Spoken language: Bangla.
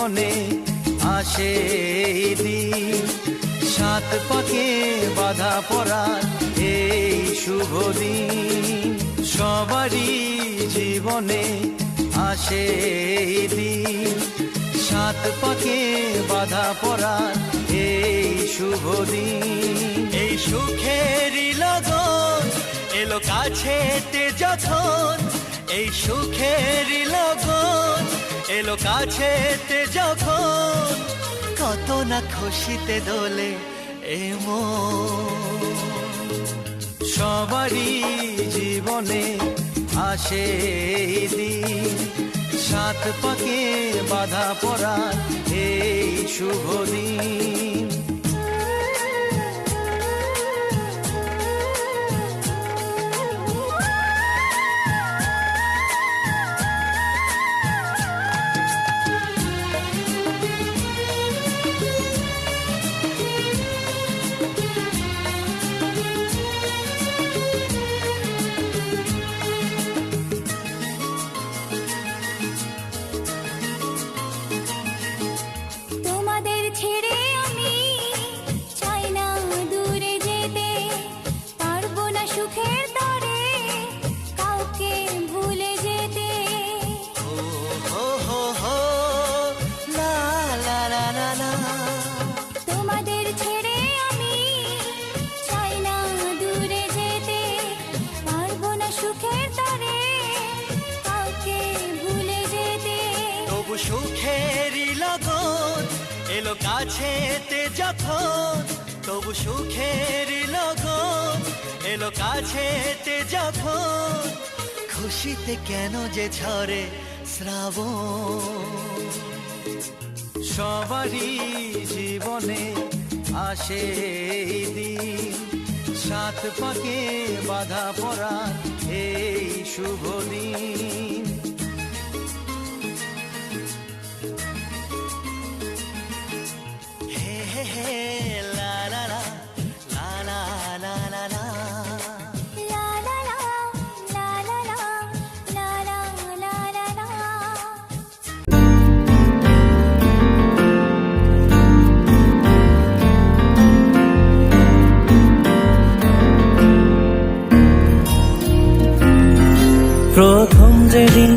জীবনে আসে এই দিন, সাত পাকে বাধা পড়ার এই শুভ দিন। সবারই জীবনে আসে এই দিন, সাত পাকে বাধা পড়ার এই শুভ দিন। এই সুখেরই লগন এলো কাছেতে যখন, এই সুখেরই লগন এলো কাছেতে যখন, কত না খুশিতে দোলে এ মন। সবারই জীবনে আসে এই দিন, সাত পাকে বাধা পড়ার এই শুভ দিন। সুখেরই লগন এলো কাছেতে যখন, তবু সুখেরই লগন এলো কাছেতে যখন, খুশিতে কেন যে ঝরে শ্রাবণ। সবারই জীবনে আসে এই দিন, সাত পাকে বাধা পড়ার এই শুভ দিন। প্রথম যেদিন